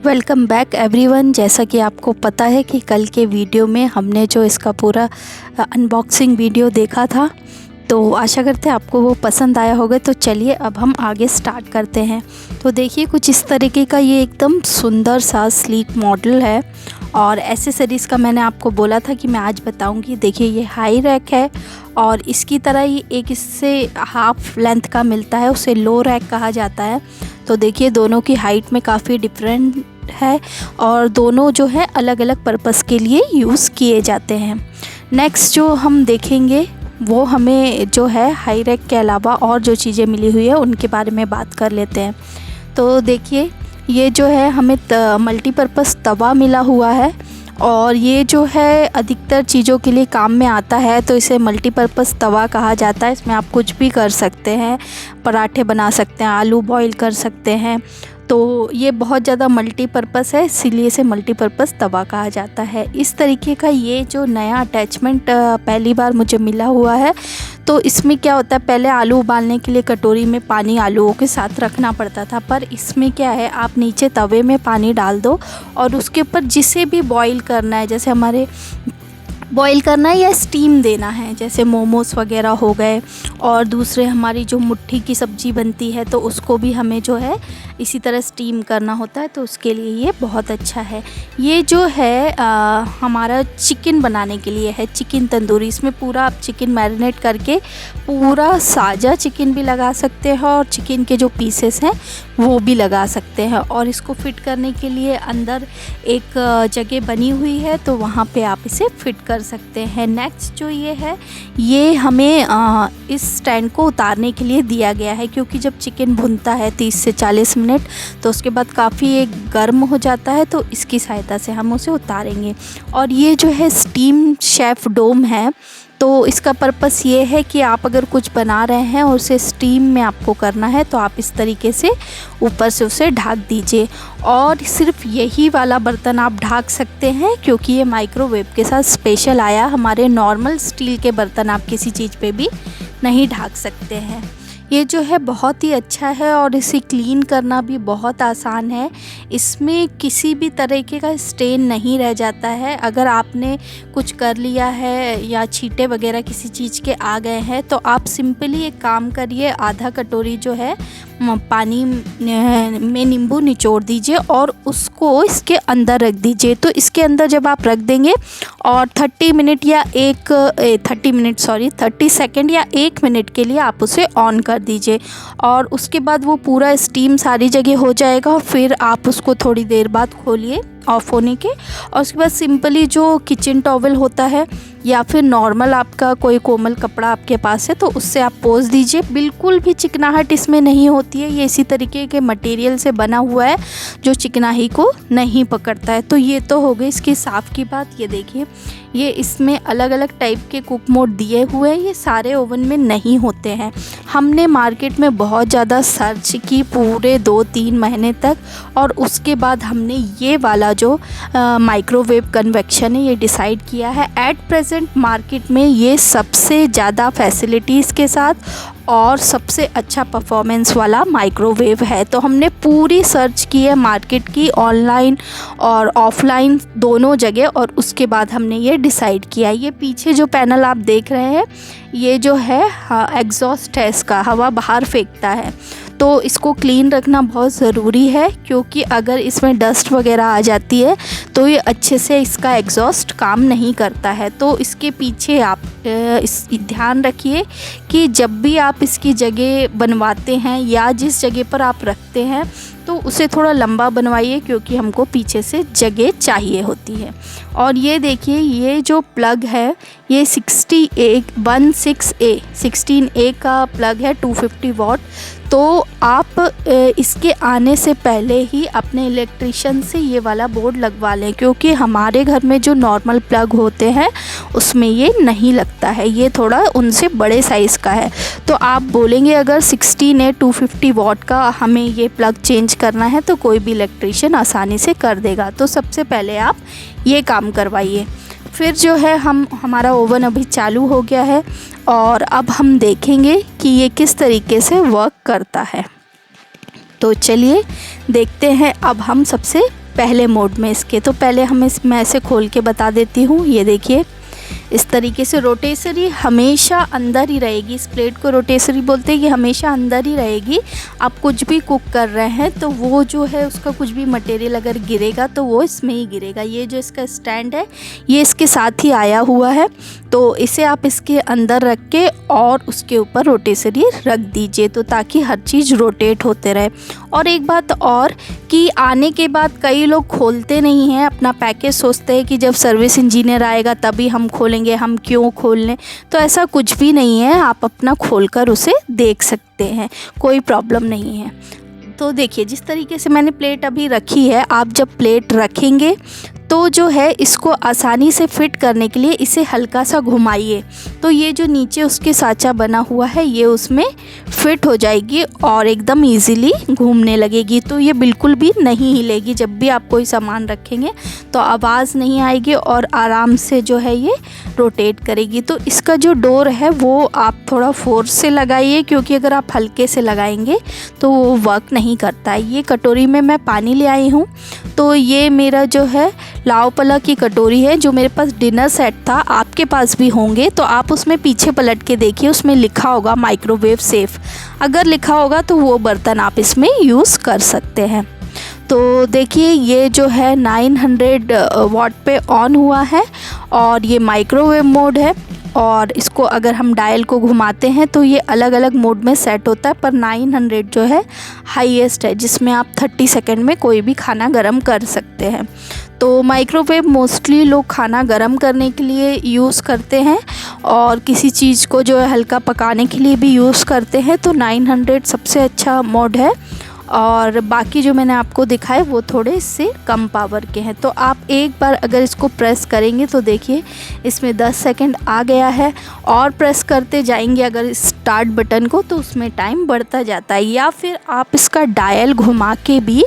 Welcome back everyone. जैसा कि आपको पता है कि कल के वीडियो में हमने जो इसका पूरा अनबॉक्सिंग वीडियो देखा था, तो आशा करते हैं आपको वो पसंद आया होगा। तो चलिए अब हम आगे स्टार्ट करते हैं। तो देखिए कुछ इस तरीके का ये एकदम सुंदर सा स्लीक मॉडल है और एसेसरीज़ का मैंने आपको बोला था कि मैं आज बताऊंगी। देखिए ये हाई रैक है और इसकी तरह ही एक इससे हाफ लेंथ का मिलता है, उसे लो रैक कहा जाता है। तो देखिए दोनों की हाइट में काफ़ी डिफरेंट है और दोनों जो है अलग अलग पर्पस के लिए यूज़ किए जाते हैं। नेक्स्ट जो हम देखेंगे वो हमें जो है हाई रैक के अलावा और जो चीज़ें मिली हुई है उनके बारे में बात कर लेते हैं। तो देखिए ये जो है हमें मल्टीपर्पज़ तवा मिला हुआ है और ये जो है अधिकतर चीज़ों के लिए काम में आता है, तो इसे मल्टीपर्पज़ तवा कहा जाता है। इसमें आप कुछ भी कर सकते हैं, पराठे बना सकते हैं, आलू बॉईल कर सकते हैं। तो ये बहुत ज़्यादा मल्टीपर्पज़ है, इसीलिए इसे मल्टीपर्पज़ तवा कहा जाता है। इस तरीके का ये जो नया अटैचमेंट पहली बार मुझे मिला हुआ है, तो इसमें क्या होता है, पहले आलू उबालने के लिए कटोरी में पानी आलूओं के साथ रखना पड़ता था, पर इसमें क्या है आप नीचे तवे में पानी डाल दो और उसके ऊपर जिसे भी बॉईल करना है, जैसे हमारे बॉईल करना है या स्टीम देना है, जैसे मोमोज़ वगैरह हो गए और दूसरे हमारी जो मुट्ठी की सब्ज़ी बनती है तो उसको भी हमें जो है इसी तरह स्टीम करना होता है, तो उसके लिए ये बहुत अच्छा है। ये जो है हमारा चिकन बनाने के लिए है, चिकन तंदूरी। इसमें पूरा आप चिकन मैरिनेट करके पूरा साजा चिकन भी लगा सकते हैं और चिकन के जो पीसेस हैं वो भी लगा सकते हैं, और इसको फिट करने के लिए अंदर एक जगह बनी हुई है, तो वहाँ पे आप इसे फिट कर सकते हैं। नेक्स्ट जो ये है, ये हमें इस स्टैंड को उतारने के लिए दिया गया है, क्योंकि जब चिकन भुनता है 30 से 40 मिनट तो उसके बाद काफ़ी एक गर्म हो जाता है, तो इसकी सहायता से हम उसे उतारेंगे। और ये जो है स्टीम शेफ डोम है, तो इसका पर्पस ये है कि आप अगर कुछ बना रहे हैं और उसे स्टीम में आपको करना है तो आप इस तरीके से ऊपर से उसे ढक दीजिए। और सिर्फ यही वाला बर्तन आप ढक सकते हैं, क्योंकि ये माइक्रोवेव के साथ स्पेशल आया। हमारे नॉर्मल स्टील के बर्तन आप किसी चीज़ पे भी नहीं ढक सकते हैं। ये जो है बहुत ही अच्छा है और इसे क्लीन करना भी बहुत आसान है। इसमें किसी भी तरीके का स्टेन नहीं रह जाता है। अगर आपने कुछ कर लिया है या छींटे वगैरह किसी चीज़ के आ गए हैं, तो आप सिंपली एक काम करिए, आधा कटोरी जो है पानी में नींबू निचोड़ दीजिए और उसको इसके अंदर रख दीजिए। तो इसके अंदर जब आप रख देंगे और 30 सेकंड या 1 मिनट के लिए आप उसे ऑन कर दीजिए और उसके बाद वो पूरा स्टीम सारी जगह हो जाएगा। और फिर आप उसको थोड़ी देर बाद खोलिए ऑफ होने के, और उसके बाद सिंपली जो किचन टॉवल होता है या फिर नॉर्मल आपका कोई कोमल कपड़ा आपके पास है तो उससे आप पोंछ दीजिए। बिल्कुल भी चिकनाहट इसमें नहीं होती है, ये इसी तरीके के मटेरियल से बना हुआ है जो चिकनाई को नहीं पकड़ता है। तो ये तो हो गई इसकी साफ़ की बात। ये देखिए ये इसमें अलग अलग टाइप के कुक मोड दिए हुए हैं, ये सारे ओवन में नहीं होते हैं। हमने मार्केट में बहुत ज़्यादा सर्च की पूरे 2-3 महीने तक, और उसके बाद हमने ये वाला जो माइक्रोवेव कन्वेक्शन है ये डिसाइड किया है। एट प्रेजेंट मार्केट में ये सबसे ज़्यादा फैसिलिटीज़ के साथ और सबसे अच्छा परफॉर्मेंस वाला माइक्रोवेव है। तो हमने पूरी सर्च की है मार्केट की, ऑनलाइन और ऑफलाइन दोनों जगह, और उसके बाद हमने ये डिसाइड किया। ये पीछे जो पैनल आप देख रहे हैं ये जो है एग्जॉस्ट है, इसका हवा बाहर फेंकता है, तो इसको क्लीन रखना बहुत ज़रूरी है, क्योंकि अगर इसमें डस्ट वगैरह आ जाती है तो ये अच्छे से इसका एग्जॉस्ट काम नहीं करता है। तो इसके पीछे आप इस ध्यान रखिए कि जब भी आप इसकी जगह बनवाते हैं या जिस जगह पर आप रखते हैं तो उसे थोड़ा लंबा बनवाइए, क्योंकि हमको पीछे से जगह चाहिए होती है। और ये देखिए ये जो प्लग है ये 16A का प्लग है, 250 वाट। तो आप इसके आने से पहले ही अपने इलेक्ट्रिशियन से ये वाला बोर्ड लगवा लें, क्योंकि हमारे घर में जो नॉर्मल प्लग होते हैं उसमें ये नहीं लगता है, ये थोड़ा उनसे बड़े साइज़ का है। तो आप बोलेंगे अगर 16A 250 वाट का हमें ये प्लग चेंज करना है तो कोई भी इलेक्ट्रिशियन आसानी से कर देगा। तो सबसे पहले आप ये काम करवाइए। फिर जो है हमारा ओवन अभी चालू हो गया है और अब हम देखेंगे कि ये किस तरीके से वर्क करता है। तो चलिए देखते हैं। अब हम सबसे पहले मोड में इसके। तो पहले हम मैं ऐसे खोल के बता देती हूँ। ये देखिए इस तरीके से रोटेसरी हमेशा अंदर ही रहेगी। इस प्लेट को रोटेसरी बोलते हैं, कि हमेशा अंदर ही रहेगी। आप कुछ भी कुक कर रहे हैं तो वो जो है उसका कुछ भी मटेरियल अगर गिरेगा तो वो इसमें ही गिरेगा। ये जो इसका स्टैंड है ये इसके साथ ही आया हुआ है, तो इसे आप इसके अंदर रख के और उसके ऊपर रोटेसरी रख दीजिए, तो ताकि हर चीज़ रोटेट होते रहे। और एक बात और कि आने के बाद कई लोग खोलते नहीं हैं अपना पैकेज, सोचते हैं कि जब सर्विस इंजीनियर आएगा तभी हम खोलेंगे, हम क्यों खोल लें। तो ऐसा कुछ भी नहीं है, आप अपना खोलकर उसे देख सकते हैं, कोई प्रॉब्लम नहीं है। तो देखिए जिस तरीके से मैंने प्लेट अभी रखी है, आप जब प्लेट रखेंगे तो जो है इसको आसानी से फिट करने के लिए इसे हल्का सा घुमाइए, तो ये जो नीचे उसके साँचा बना हुआ है ये उसमें फिट हो जाएगी और एकदम इजीली घूमने लगेगी। तो ये बिल्कुल भी नहीं हिलेगी। जब भी आप कोई सामान रखेंगे तो आवाज़ नहीं आएगी और आराम से जो है ये रोटेट करेगी। तो इसका जो डोर है वो आप थोड़ा फोर्स से लगाइए, क्योंकि अगर आप हल्के से लगाएंगे तो वो वर्क नहीं करता है। ये कटोरी में मैं पानी ले आई हूँ, तो ये मेरा जो है लाओपाला की कटोरी है, जो मेरे पास डिनर सेट था। आपके पास भी होंगे तो आप उसमें पीछे पलट के देखिए, उसमें लिखा होगा माइक्रोवेव सेफ़। अगर लिखा होगा तो वो बर्तन आप इसमें यूज़ कर सकते हैं। तो देखिए ये जो है 900 वाट पे ऑन हुआ है और ये माइक्रोवेव मोड है। और इसको अगर हम डायल को घुमाते हैं तो ये अलग अलग मोड में सेट होता है, पर 900 जो है हाईएस्ट है, जिसमें आप 30 सेकंड में कोई भी खाना गर्म कर सकते हैं। तो माइक्रोवेव मोस्टली लोग खाना गर्म करने के लिए यूज़ करते हैं और किसी चीज़ को जो है हल्का पकाने के लिए भी यूज़ करते हैं। तो 900 सबसे अच्छा मोड है और बाकी जो मैंने आपको दिखाए वो थोड़े इससे कम पावर के हैं। तो आप एक बार अगर इसको प्रेस करेंगे तो देखिए इसमें 10 सेकंड आ गया है, और प्रेस करते जाएंगे अगर स्टार्ट बटन को तो उसमें टाइम बढ़ता जाता है। या फिर आप इसका डायल घुमा के भी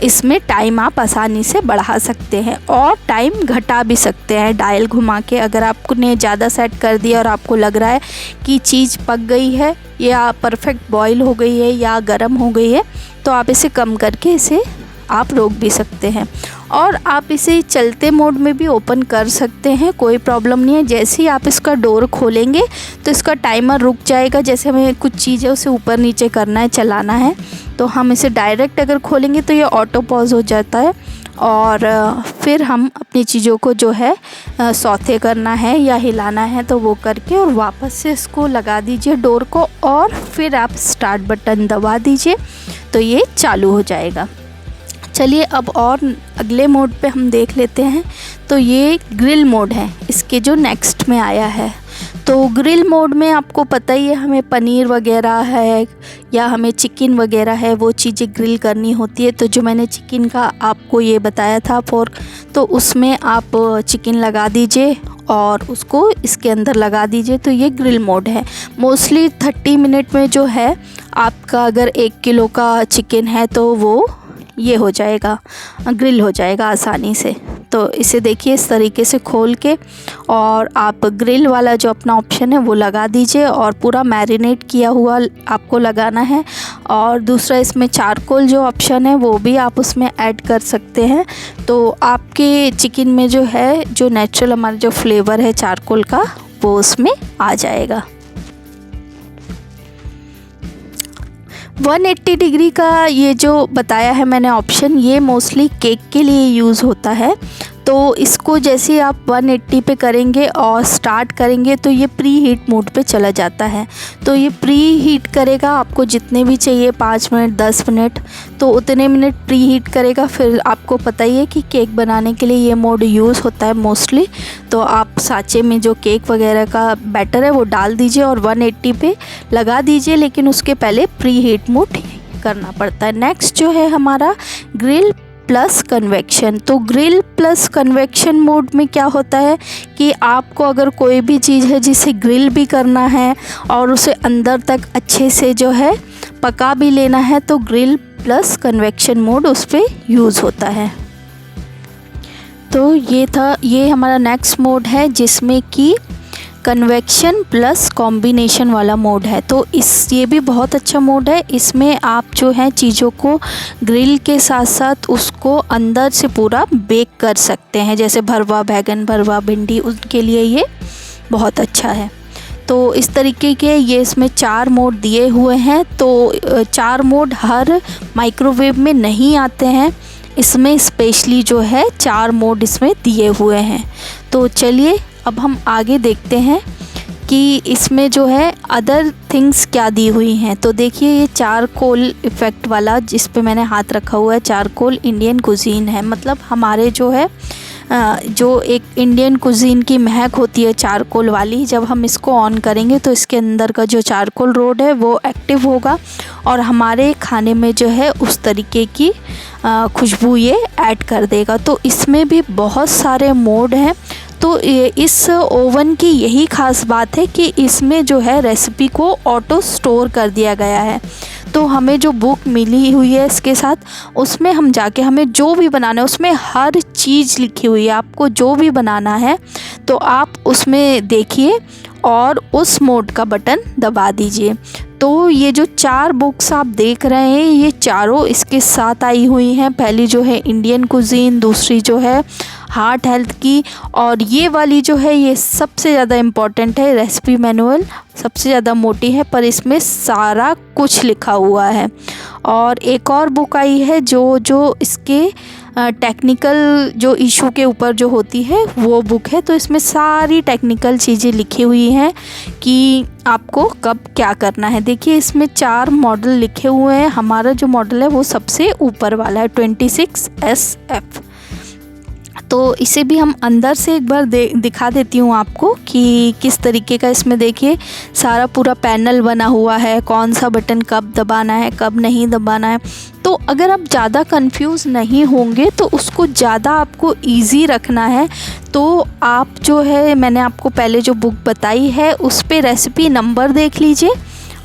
इसमें टाइम आप आसानी से बढ़ा सकते हैं और टाइम घटा भी सकते हैं डायल घुमा के। अगर आपने ज़्यादा सेट कर दिया और आपको लग रहा है कि चीज़ पक गई है या परफेक्ट बॉईल हो गई है या गर्म हो गई है, तो आप इसे कम करके इसे आप रोक भी सकते हैं। और आप इसे चलते मोड में भी ओपन कर सकते हैं, कोई प्रॉब्लम नहीं है। जैसे ही आप इसका डोर खोलेंगे तो इसका टाइमर रुक जाएगा। जैसे हमें कुछ चीज़ें उसे ऊपर नीचे करना है, चलाना है, तो हम इसे डायरेक्ट अगर खोलेंगे तो ये ऑटो पॉज हो जाता है। और फिर हम अपनी चीज़ों को जो है सौते करना है या हिलाना है तो वो करके और वापस से इसको लगा दीजिए डोर को, और फिर आप स्टार्ट बटन दबा दीजिए तो ये चालू हो जाएगा। चलिए अब और अगले मोड पे हम देख लेते हैं। तो ये ग्रिल मोड है, इसके जो नेक्स्ट में आया है। तो ग्रिल मोड में आपको पता ही है, हमें पनीर वगैरह है या हमें चिकन वगैरह है वो चीज़ें ग्रिल करनी होती है। तो जो मैंने चिकन का आपको ये बताया था फोर्क, तो उसमें आप चिकन लगा दीजिए और उसको इसके अंदर लगा दीजिए। तो ये ग्रिल मोड है। मोस्टली 30 मिनट में जो है आपका अगर 1 किलो का चिकन है तो वो ये हो जाएगा, ग्रिल हो जाएगा आसानी से। तो इसे देखिए इस तरीके से खोल के और आप ग्रिल वाला जो अपना ऑप्शन है वो लगा दीजिए और पूरा मैरिनेट किया हुआ आपको लगाना है। और दूसरा इसमें चारकोल जो ऑप्शन है वो भी आप उसमें ऐड कर सकते हैं। तो आपके चिकन में जो है जो नेचुरल हमारा जो फ्लेवर है चारकोल का वो उसमें आ जाएगा। 180 डिग्री का ये जो बताया है मैंने ऑप्शन, ये मोस्टली केक के लिए यूज़ होता है। तो इसको जैसे आप 180 पे करेंगे और स्टार्ट करेंगे तो ये प्री हीट मोड पे चला जाता है। तो ये प्री हीट करेगा, आपको जितने भी चाहिए 5 मिनट 10 मिनट तो उतने मिनट प्री हीट करेगा। फिर आपको पता ही है कि केक बनाने के लिए ये मोड यूज़ होता है मोस्टली। तो आप साँचे में जो केक वगैरह का बैटर है वो डाल दीजिए और 180 पे लगा दीजिए, लेकिन उसके पहले प्री हीट मोड करना पड़ता है। नेक्स्ट जो है हमारा ग्रिल प्लस कन्वेक्शन। तो ग्रिल प्लस कन्वेक्शन मोड में क्या होता है कि आपको अगर कोई भी चीज़ है जिसे ग्रिल भी करना है और उसे अंदर तक अच्छे से जो है पका भी लेना है तो ग्रिल प्लस कन्वेक्शन मोड उस पर यूज़ होता है। तो ये हमारा नेक्स्ट मोड है जिसमें कि कन्वेक्शन प्लस कॉम्बिनेशन वाला मोड है। तो ये भी बहुत अच्छा मोड है। इसमें आप जो है चीज़ों को ग्रिल के साथ साथ उसको अंदर से पूरा बेक कर सकते हैं, जैसे भरवा बैगन, भरवा भिंडी, उनके लिए ये बहुत अच्छा है। तो इस तरीके के ये इसमें 4 मोड दिए हुए हैं। तो 4 मोड हर माइक्रोवेव में नहीं आते हैं, इसमें स्पेशली जो है 4 मोड इसमें दिए हुए हैं। तो चलिए अब हम आगे देखते हैं कि इसमें जो है अदर थिंग्स क्या दी हुई हैं। तो देखिए ये चारकोल इफ़ेक्ट वाला जिस पे मैंने हाथ रखा हुआ है, चारकोल इंडियन कुजीन है। मतलब हमारे जो है जो एक इंडियन कुजीन की महक होती है चारकोल वाली, जब हम इसको ऑन करेंगे तो इसके अंदर का जो चारकोल रोड है वो एक्टिव होगा और हमारे खाने में जो है उस तरीके की खुशबू ये ऐड कर देगा। तो इसमें भी बहुत सारे मोड हैं। तो इस ओवन की यही ख़ास बात है कि इसमें जो है रेसिपी को ऑटो स्टोर कर दिया गया है। तो हमें जो बुक मिली हुई है इसके साथ, उसमें हम जाके हमें जो भी बनाना है उसमें हर चीज़ लिखी हुई है। आपको जो भी बनाना है तो आप उसमें देखिए और उस मोड का बटन दबा दीजिए। तो ये जो 4 बुक्स आप देख रहे हैं ये चारों इसके साथ आई हुई हैं। पहली जो है इंडियन कुजीन, दूसरी जो है हार्ट हेल्थ की, और ये वाली जो है ये सबसे ज़्यादा इम्पॉर्टेंट है, रेसिपी मैनुअल। सबसे ज़्यादा मोटी है पर इसमें सारा कुछ लिखा हुआ है। और एक और बुक आई है जो इसके टेक्निकल जो इशू के ऊपर जो होती है वो बुक है। तो इसमें सारी टेक्निकल चीज़ें लिखी हुई हैं कि आपको कब क्या करना है। देखिए इसमें 4 मॉडल लिखे हुए हैं। हमारा जो मॉडल है वो सबसे ऊपर वाला है 26SF। तो इसे भी हम अंदर से एक बार दिखा देती हूँ आपको कि किस तरीके का इसमें देखिए सारा पूरा पैनल बना हुआ है, कौन सा बटन कब दबाना है, कब नहीं दबाना है। तो अगर आप ज़्यादा कंफ्यूज नहीं होंगे तो उसको ज़्यादा आपको इजी रखना है तो आप जो है, मैंने आपको पहले जो बुक बताई है उस पे रेसिपी नंबर देख लीजिए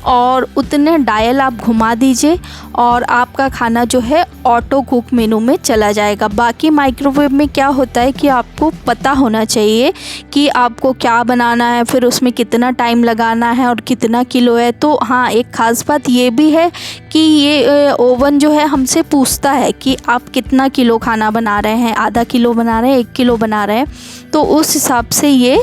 और उतने डायल आप घुमा दीजिए और आपका खाना जो है ऑटो कुक मेनू में चला जाएगा। बाकी माइक्रोवेव में क्या होता है कि आपको पता होना चाहिए कि आपको क्या बनाना है, फिर उसमें कितना टाइम लगाना है और कितना किलो है। तो हाँ, एक ख़ास बात ये भी है कि ये ओवन जो है हमसे पूछता है कि आप कितना किलो खाना बना रहे हैं, आधा किलो बना रहे हैं, 1 किलो बना रहे हैं। तो उस हिसाब से ये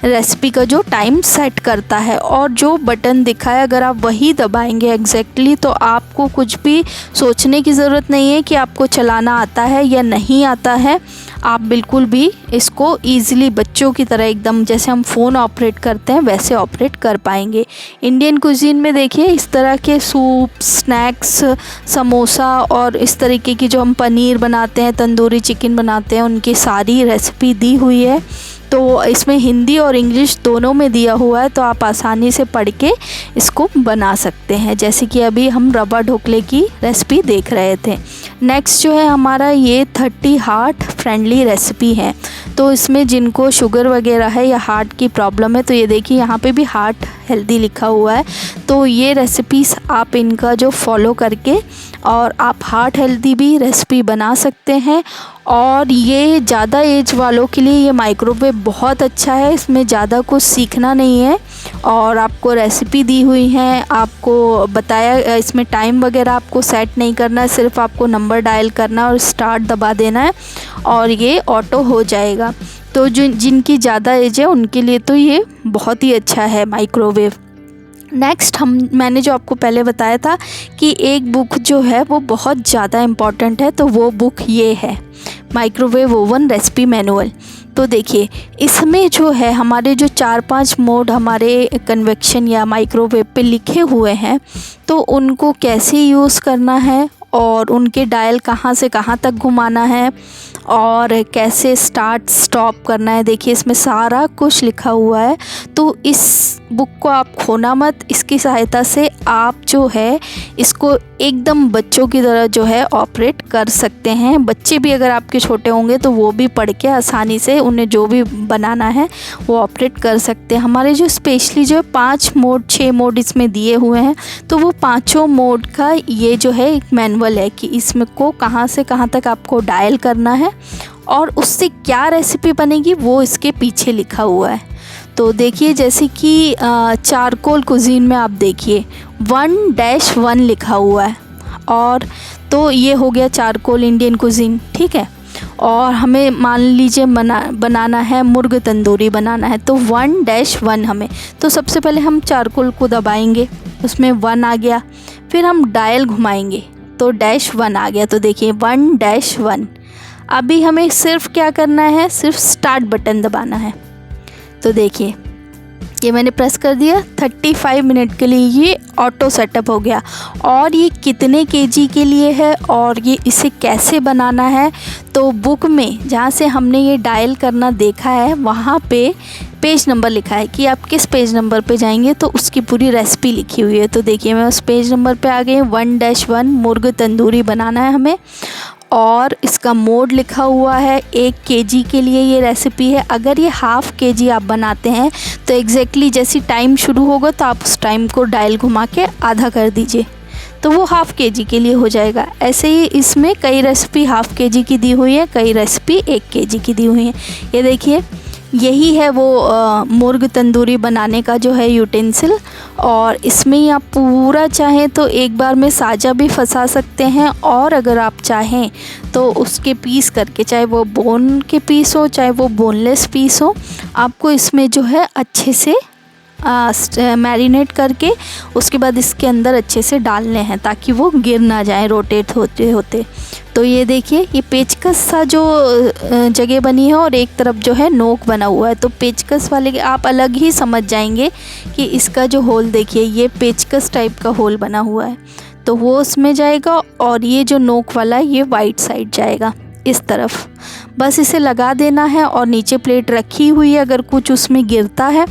रेसिपी का जो टाइम सेट करता है और जो बटन दिखा है अगर आप वही दबाएंगे एग्जैक्टली तो आपको कुछ भी सोचने की ज़रूरत नहीं है कि आपको चलाना आता है या नहीं आता है। आप बिल्कुल भी इसको ईज़िली बच्चों की तरह एकदम जैसे हम फ़ोन ऑपरेट करते हैं वैसे ऑपरेट कर पाएंगे। इंडियन कुजीन में देखिए इस तरह के सूप, स्नैक्स, समोसा और इस तरीके की जो हम पनीर बनाते हैं, तंदूरी चिकन बनाते हैं, उनकी सारी रेसिपी दी हुई है। तो इसमें हिंदी और इंग्लिश दोनों में दिया हुआ है तो आप आसानी से पढ़ के इसको बना सकते हैं। जैसे कि अभी हम रवा ढोकले की रेसिपी देख रहे थे। नेक्स्ट जो है हमारा ये 30 हार्ट फ्रेंडली रेसिपी है। तो इसमें जिनको शुगर वगैरह है या हार्ट की प्रॉब्लम है तो ये देखिए यहाँ पे भी हार्ट हेल्दी लिखा हुआ है। तो ये रेसिपीज़ आप इनका जो फॉलो करके और आप हार्ट हेल्दी भी रेसिपी बना सकते हैं। और ये ज़्यादा एज वालों के लिए ये माइक्रोवेव बहुत अच्छा है। इसमें ज़्यादा कुछ सीखना नहीं है और आपको रेसिपी दी हुई है, आपको बताया, इसमें टाइम वगैरह आपको सेट नहीं करना है, सिर्फ आपको नंबर डायल करना और स्टार्ट दबा देना है और ये ऑटो हो जाएगा। तो जिनकी ज़्यादा एज है उनके लिए तो ये बहुत ही अच्छा है माइक्रोवेव। नेक्स्ट मैंने जो आपको पहले बताया था कि एक बुक जो है वो बहुत ज़्यादा इम्पॉर्टेंट है, तो वो बुक ये है माइक्रोवेव ओवन रेसिपी मैनुअल। तो देखिए इसमें जो है हमारे जो 4-5 मोड हमारे कन्वेक्शन या माइक्रोवेव पे लिखे हुए हैं तो उनको कैसे यूज़ करना है और उनके डायल कहाँ से कहाँ तक घुमाना है और कैसे स्टार्ट स्टॉप करना है, देखिए इसमें सारा कुछ लिखा हुआ है। तो इस बुक को आप खोना मत, इसकी सहायता से आप जो है इसको एकदम बच्चों की तरह जो है ऑपरेट कर सकते हैं। बच्चे भी अगर आपके छोटे होंगे तो वो भी पढ़ के आसानी से उन्हें जो भी बनाना है वो ऑपरेट कर सकते हैं। हमारे जो स्पेशली जो 5 मोड 6 मोड इसमें दिए हुए हैं तो वो पाँचों मोड का ये जो है एक मैनुअल है कि इसमें को कहाँ से कहाँ तक आपको डायल करना है और उससे क्या रेसिपी बनेगी वो इसके पीछे लिखा हुआ है। तो देखिए जैसे कि चारकोल कुजीन में आप देखिए 1-1 लिखा हुआ है, और तो ये हो गया चारकोल इंडियन कुजीन, ठीक है। और हमें मान लीजिए बनाना है मुर्ग तंदूरी बनाना है, तो 1-1 हमें, तो सबसे पहले हम चारकोल को दबाएंगे, उसमें 1 आ गया, फिर हम डायल घुमाएंगे तो -1 आ गया। तो देखिए 1-1। अभी हमें सिर्फ क्या करना है, सिर्फ स्टार्ट बटन दबाना है। तो देखिए ये मैंने प्रेस कर दिया, 35 मिनट के लिए ये ऑटो सेटअप हो गया। और ये कितने केजी के लिए है और ये इसे कैसे बनाना है, तो बुक में जहाँ से हमने ये डायल करना देखा है वहाँ पे पेज नंबर लिखा है कि आप किस पेज नंबर पे जाएंगे तो उसकी पूरी रेसिपी लिखी हुई है। तो देखिए मैं उस पेज नंबर पे आ गई, 1-1 मुर्ग तंदूरी बनाना है हमें, और इसका मोड लिखा हुआ है 1 केजी के लिए ये रेसिपी है। अगर ये ½ केजी आप बनाते हैं तो एग्जैक्टली जैसी टाइम शुरू होगा तो आप उस टाइम को डायल घुमा के आधा कर दीजिए, तो वो ½ केजी के लिए हो जाएगा। ऐसे ही इसमें कई रेसिपी ½ केजी की दी हुई है, कई रेसिपी 1 केजी की दी हुई है। ये देखिए यही है वो मुर्ग तंदूरी बनाने का जो है यूटेंसिल, और इसमें ही आप पूरा चाहें तो एक बार में साजा भी फंसा सकते हैं, और अगर आप चाहें तो उसके पीस करके, चाहे वो बोन के पीस हो चाहे वो बोनलेस पीस हो, आपको इसमें जो है अच्छे से मैरिनेट करके उसके बाद इसके अंदर अच्छे से डालने हैं ताकि वो गिर ना जाए रोटेट होते होते। तो ये देखिए ये पेचकस सा जो जगह बनी है और एक तरफ जो है नोक बना हुआ है, तो पेचकस वाले के आप अलग ही समझ जाएंगे कि इसका जो होल देखिए ये पेचकस टाइप का होल बना हुआ है, तो वो उसमें जाएगा, और ये जो नोक वाला ये वाइट साइड जाएगा इस तरफ। बस इसे लगा देना है, और नीचे प्लेट रखी हुई है, अगर कुछ उसमें गिरता है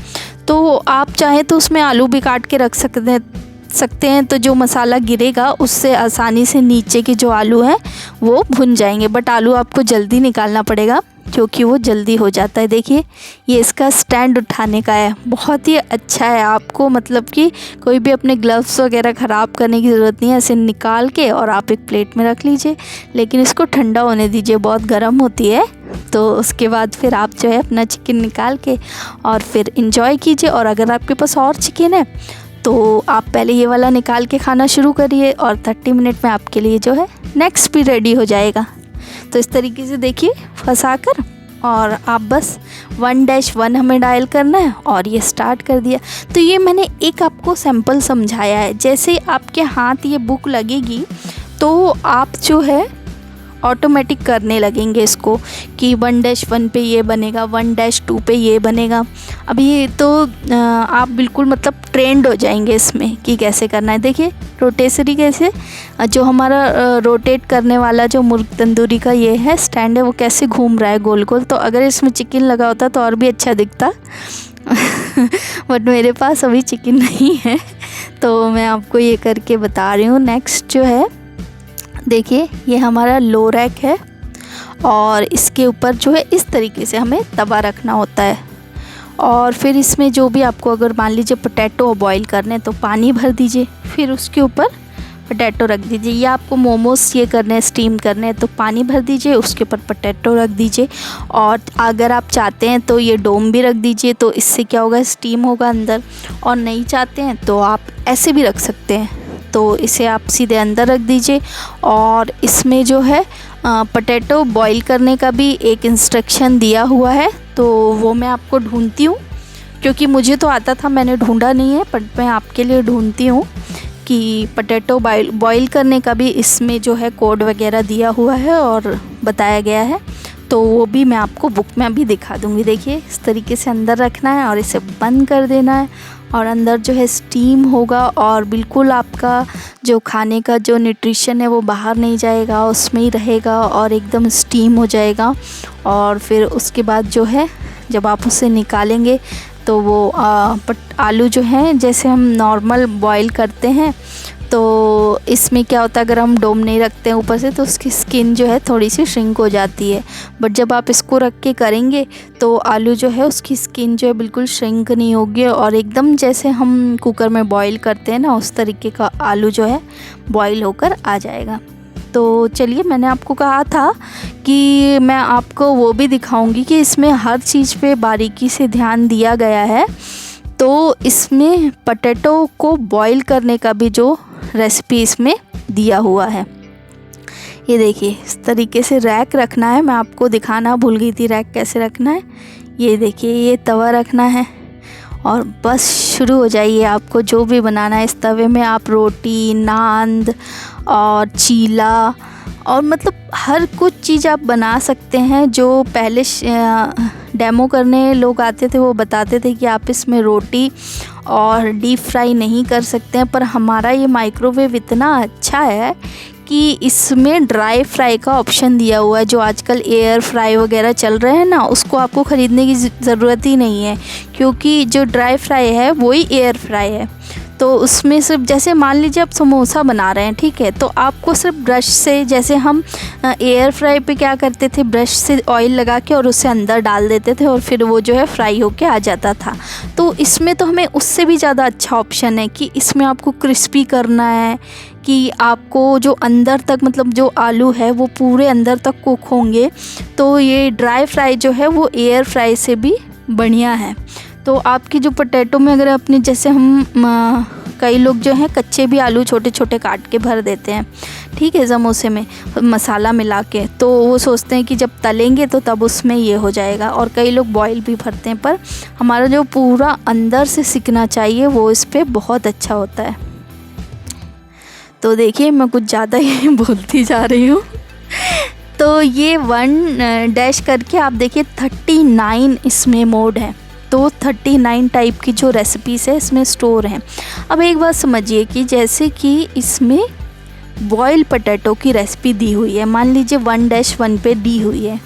तो आप चाहें तो उसमें आलू भी काट के रख सकते हैं, तो जो मसाला गिरेगा उससे आसानी से नीचे के जो आलू हैं वो भुन जाएंगे। बट आलू आपको जल्दी निकालना पड़ेगा क्योंकि वो जल्दी हो जाता है। देखिए ये इसका स्टैंड उठाने का है, बहुत ही अच्छा है। आपको मतलब कि कोई भी अपने ग्लव्स वगैरह ख़राब करने की ज़रूरत नहीं है, ऐसे निकाल के और आप एक प्लेट में रख लीजिए, लेकिन इसको ठंडा होने दीजिए, बहुत गर्म होती है। तो उसके बाद फिर आप जो है अपना चिकन निकाल के और फिर इंजॉय कीजिए। और अगर आपके पास और चिकन है तो आप पहले ये वाला निकाल के खाना शुरू करिए, और 30 मिनट में आपके लिए जो है नेक्स्ट भी रेडी हो जाएगा। तो इस तरीके से देखिए फंसा कर, और आप बस 1-1 हमें डायल करना है और ये स्टार्ट कर दिया। तो ये मैंने एक आपको सैंपल समझाया है। जैसे आपके हाथ ये बुक लगेगी तो आप जो है ऑटोमेटिक करने लगेंगे इसको कि 1-1 पे ये बनेगा, 1-2 पे ये बनेगा। अभी ये तो आप बिल्कुल मतलब ट्रेंड हो जाएंगे इसमें कि कैसे करना है। देखिए रोटेसरी कैसे, जो हमारा रोटेट करने वाला जो मुर्ग तंदूरी का ये है स्टैंड है, वो कैसे घूम रहा है गोल गोल। तो अगर इसमें चिकन लगा होता तो और भी अच्छा दिखता बट मेरे पास अभी चिकन नहीं है, तो मैं आपको ये करके बता रही हूँ। नेक्स्ट जो है देखिए ये हमारा लो रैक है, और इसके ऊपर जो है इस तरीके से हमें तवा रखना होता है। और फिर इसमें जो भी आपको अगर मान लीजिए पोटैटो बॉईल करने तो पानी भर दीजिए, फिर उसके ऊपर पोटैटो रख दीजिए। या आपको मोमोज ये करने हैं, स्टीम करने हैं, तो पानी भर दीजिए, उसके ऊपर पोटैटो रख दीजिए। और अगर आप चाहते हैं तो ये डोम भी रख दीजिए, तो इससे क्या होगा स्टीम होगा अंदर। और नहीं चाहते हैं तो आप ऐसे भी रख सकते हैं, तो इसे आप सीधे अंदर रख दीजिए। और इसमें जो है पोटैटो बॉईल करने का भी एक इंस्ट्रक्शन दिया हुआ है, तो वो मैं आपको ढूंढती हूँ क्योंकि मुझे तो आता था, मैंने ढूंढा नहीं है, बट मैं आपके लिए ढूंढती हूँ कि पोटैटो बॉईल करने का भी इसमें जो है कोड वगैरह दिया हुआ है और बताया गया है, तो वो भी मैं आपको बुक में अभी दिखा दूँगी। देखिए इस तरीके से अंदर रखना है और इसे बंद कर देना है, और अंदर जो है स्टीम होगा, और बिल्कुल आपका जो खाने का जो न्यूट्रिशन है वो बाहर नहीं जाएगा, उसमें ही रहेगा और एकदम स्टीम हो जाएगा। और फिर उसके बाद जो है जब आप उसे निकालेंगे तो वो आलू जो हैं जैसे हम नॉर्मल बॉईल करते हैं, तो इसमें क्या होता है अगर हम डोम नहीं रखते हैं ऊपर से तो उसकी स्किन जो है थोड़ी सी श्रिंक हो जाती है। बट जब आप इसको रख के करेंगे तो आलू जो है उसकी स्किन जो है बिल्कुल श्रिंक नहीं होगी, और एकदम जैसे हम कुकर में बॉईल करते हैं ना उस तरीके का आलू जो है बॉईल होकर आ जाएगा। तो चलिए, मैंने आपको कहा था कि मैं आपको वो भी दिखाऊंगी कि इसमें हर चीज़ पे बारीकी से ध्यान दिया गया है। तो इसमें पोटैटो को बॉईल करने का भी जो रेसिपी इसमें दिया हुआ है। ये देखिए, इस तरीके से रैक रखना है। मैं आपको दिखाना भूल गई थी रैक कैसे रखना है। ये देखिए, ये तवा रखना है और बस शुरू हो जाइए। आपको जो भी बनाना है इस तवे में आप रोटी, नान और चीला और मतलब हर कुछ चीज़ आप बना सकते हैं। जो पहले डेमो करने लोग आते थे वो बताते थे कि आप इसमें रोटी और डीप फ्राई नहीं कर सकते हैं, पर हमारा ये माइक्रोवेव इतना अच्छा है कि इसमें ड्राई फ्राई का ऑप्शन दिया हुआ है। जो आजकल एयर फ्राई वगैरह चल रहे हैं ना, उसको आपको ख़रीदने की ज़रूरत ही नहीं है, क्योंकि जो ड्राई फ्राई है वही एयर फ्राई है। तो उसमें सिर्फ जैसे मान लीजिए आप समोसा बना रहे हैं, ठीक है, तो आपको सिर्फ ब्रश से, जैसे हम एयर फ्राई पे क्या करते थे, ब्रश से ऑयल लगा के और उसे अंदर डाल देते थे और फिर वो जो है फ्राई होके आ जाता था। तो इसमें तो हमें उससे भी ज़्यादा अच्छा ऑप्शन है कि इसमें आपको क्रिस्पी करना है कि आपको जो अंदर तक, मतलब जो आलू है वो पूरे अंदर तक कुक होंगे। तो ये ड्राई फ्राई जो है वो एयर फ्राई से भी बढ़िया है। तो आपकी जो पोटैटो में अगर अपने जैसे हम कई लोग जो हैं कच्चे भी आलू छोटे छोटे काट के भर देते हैं, ठीक है, समोसे में मसाला मिला के, तो वो सोचते हैं कि जब तलेंगे तो तब उसमें ये हो जाएगा। और कई लोग बॉईल भी भरते हैं, पर हमारा जो पूरा अंदर से सिकना चाहिए वो इस पर बहुत अच्छा होता है। तो देखिए, मैं कुछ ज़्यादा ही बोलती जा रही हूँ। तो ये 1 डैश करके आप देखिए 39 इसमें मोड है। तो 39 टाइप की जो रेसिपीज़ है इसमें स्टोर हैं। अब एक बात समझिए कि जैसे कि इसमें बॉयल पोटैटो की रेसिपी दी हुई है, मान लीजिए 1-1 पे दी हुई है,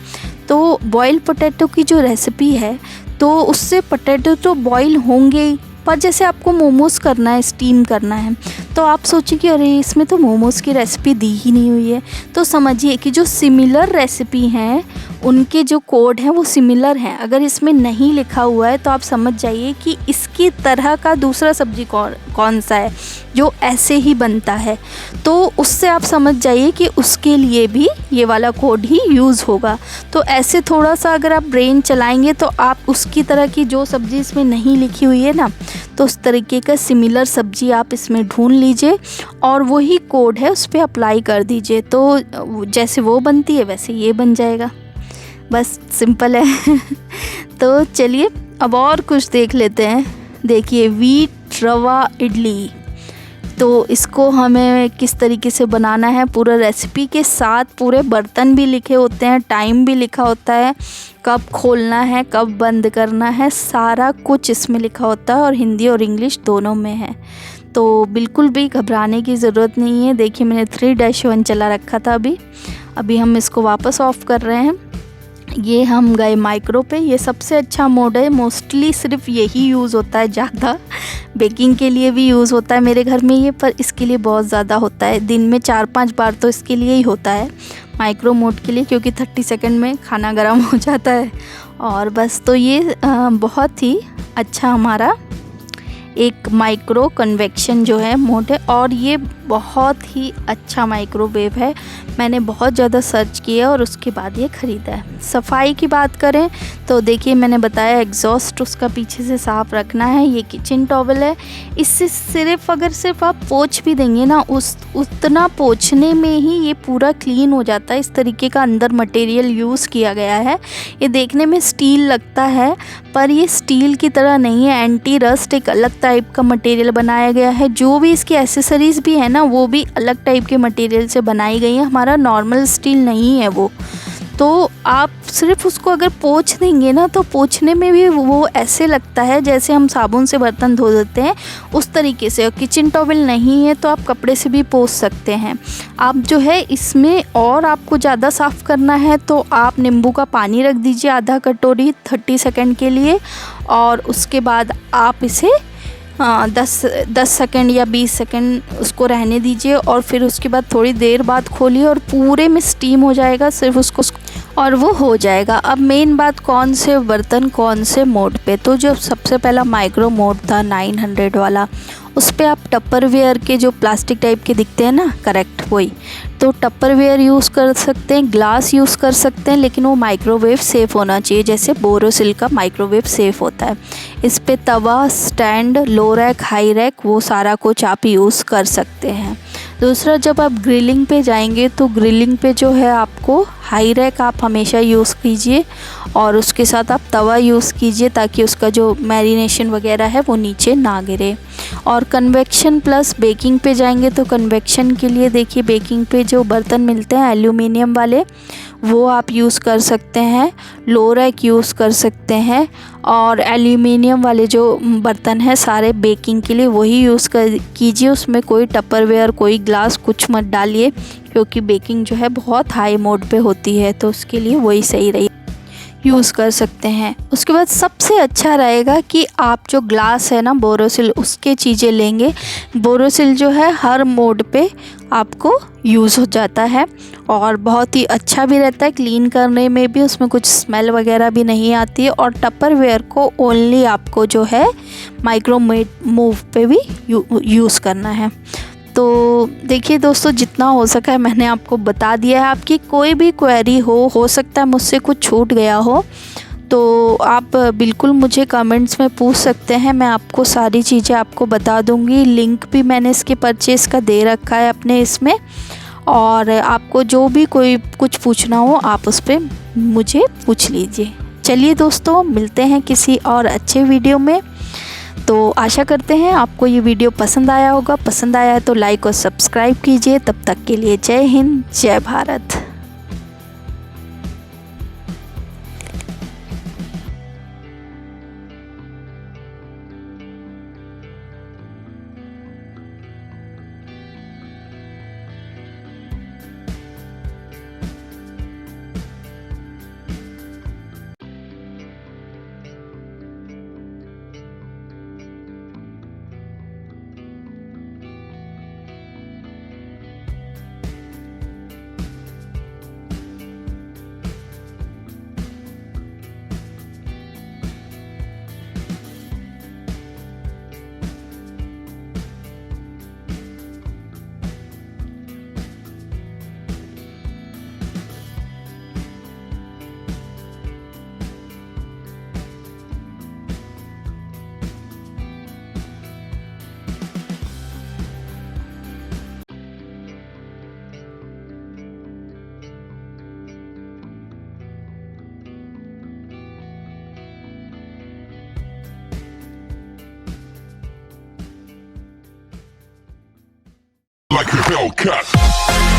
तो बॉयल पोटैटो की जो रेसिपी है तो उससे पोटैटो तो बॉयल होंगे ही, पर जैसे आपको मोमोज़ करना है, स्टीम करना है, तो आप सोचिए कि अरे इसमें तो मोमोज़ की रेसिपी दी ही नहीं हुई है। तो समझिए कि जो सिमिलर रेसिपी हैं उनके जो कोड हैं वो सिमिलर हैं। अगर इसमें नहीं लिखा हुआ है तो आप समझ जाइए कि इसकी तरह का दूसरा सब्जी कौन सा है जो ऐसे ही बनता है। तो उससे आप समझ जाइए कि उसके लिए भी ये वाला कोड ही यूज़ होगा। तो ऐसे थोड़ा सा अगर आप ब्रेन चलाएंगे तो आप उसकी तरह की जो सब्ज़ी इसमें नहीं लिखी हुई है ना, तो उस तरीके का सिमिलर सब्ज़ी आप इसमें ढूंढ लीजिए और वही कोड है उस पर अप्लाई कर दीजिए। तो जैसे वो बनती है वैसे ये बन जाएगा। बस सिंपल है। तो चलिए अब और कुछ देख लेते हैं। देखिए, व्हीट रवा इडली, तो इसको हमें किस तरीके से बनाना है, पूरा रेसिपी के साथ पूरे बर्तन भी लिखे होते हैं, टाइम भी लिखा होता है, कब खोलना है, कब बंद करना है, सारा कुछ इसमें लिखा होता है और हिंदी और इंग्लिश दोनों में है। तो बिल्कुल भी घबराने की ज़रूरत नहीं है। देखिए, मैंने 3-1 चला रखा था। अभी हम इसको वापस ऑफ़ कर रहे हैं। ये हम गए माइक्रो पे। ये सबसे अच्छा मोड है, मोस्टली सिर्फ यही यूज़ होता है ज़्यादा। बेकिंग के लिए भी यूज़ होता है मेरे घर में ये, पर इसके लिए बहुत ज़्यादा होता है। दिन में 4-5 बार तो इसके लिए ही होता है, माइक्रो मोड के लिए, क्योंकि 30 सेकंड में खाना गर्म हो जाता है। और बस, तो ये बहुत ही अच्छा हमारा एक माइक्रो कन्वेक्शन जो है मोड है और ये बहुत ही अच्छा माइक्रोवेव है। मैंने बहुत ज़्यादा सर्च किया और उसके बाद ये ख़रीदा है। सफाई की बात करें तो देखिए, मैंने बताया एग्जॉस्ट उसका पीछे से साफ़ रखना है। ये किचन टॉवल है, इससे सिर्फ आप पोंछ भी देंगे ना, उतना पोंछने में ही ये पूरा क्लीन हो जाता है। इस तरीके का अंदर मटेरियल यूज़ किया गया है। ये देखने में स्टील लगता है पर ये स्टील की तरह नहीं है, एंटी रस्ट एक अलग टाइप का मटेरियल बनाया गया है। जो भी इसकी एसेसरीज़ भी है ना, वो भी अलग टाइप के मटेरियल से बनाई गई है, हमारा नॉर्मल स्टील नहीं है वो। तो आप सिर्फ उसको अगर पोंछ देंगे ना, तो पोंछने में भी वो ऐसे लगता है जैसे हम साबुन से बर्तन धो देते हैं उस तरीके से। और किचन टॉवल नहीं है तो आप कपड़े से भी पोंछ सकते हैं। आप जो है इसमें और आपको ज़्यादा साफ़ करना है तो आप नींबू का पानी रख दीजिए आधा कटोरी 30 सेकंड के लिए, और उसके बाद आप इसे 10 सेकंड या 20 सेकंड उसको रहने दीजिए और फिर उसके बाद थोड़ी देर बाद खोलिए और पूरे में स्टीम हो जाएगा सिर्फ उसको, और वो हो जाएगा। अब मेन बात, कौन से बर्तन कौन से मोड पे, तो जो सबसे पहला माइक्रो मोड था 900 वाला, उस पर आप टपरवेयर के जो प्लास्टिक टाइप के दिखते हैं ना, करेक्ट वही, तो टपरवेयर यूज़ कर सकते हैं, ग्लास यूज़ कर सकते हैं, लेकिन वो माइक्रोवेव सेफ़ होना चाहिए, जैसे बोरोसिल का माइक्रोवेव सेफ़ होता है। इस पे तवा, स्टैंड, लो रैक, हाई रैक, वो सारा कुछ आप यूज़ कर सकते हैं। दूसरा, जब आप ग्रिलिंग पे जाएंगे तो ग्रिलिंग पे जो है आपको हाई रैक आप हमेशा यूज़ कीजिए और उसके साथ आप तवा यूज़ कीजिए ताकि उसका जो मैरिनेशन वगैरह है वो नीचे ना गिरे। और कन्वेक्शन प्लस बेकिंग पे जाएंगे तो कन्वेक्शन के लिए देखिए, बेकिंग पे जो बर्तन मिलते हैं एल्यूमिनियम वाले, वो आप यूज़ कर सकते हैं, लो रैक यूज़ कर सकते हैं, और एल्यूमिनियम वाले जो बर्तन हैं सारे बेकिंग के लिए वही यूज़ कीजिए। उसमें कोई टपरवेयर, कोई ग्लास कुछ मत डालिए, क्योंकि बेकिंग जो है बहुत हाई मोड पे होती है, तो उसके लिए वही सही रही यूज़ कर सकते हैं। उसके बाद सबसे अच्छा रहेगा कि आप जो ग्लास है ना बोरोसिल, उसके चीज़ें लेंगे। बोरोसिल जो है हर मोड पे आपको यूज़ हो जाता है और बहुत ही अच्छा भी रहता है, क्लीन करने में भी उसमें कुछ स्मेल वगैरह भी नहीं आती है। और टपरवेयर को ओनली आपको जो है माइक्रोवेव पे भी यूज़ करना है। तो देखिए दोस्तों, जितना हो सका है मैंने आपको बता दिया है। आपकी कोई भी क्वेरी हो सकता है मुझसे कुछ छूट गया हो, तो आप बिल्कुल मुझे कमेंट्स में पूछ सकते हैं, मैं आपको सारी चीज़ें आपको बता दूंगी। लिंक भी मैंने इसके परचेज़ का दे रखा है अपने इसमें, और आपको जो भी कोई कुछ पूछना हो आप उस पर मुझे पूछ लीजिए। चलिए दोस्तों, मिलते हैं किसी और अच्छे वीडियो में। तो आशा करते हैं आपको ये वीडियो पसंद आया होगा। पसंद आया है तो लाइक और सब्सक्राइब कीजिए। तब तक के लिए जय हिंद, जय भारत। Like a Hellcat.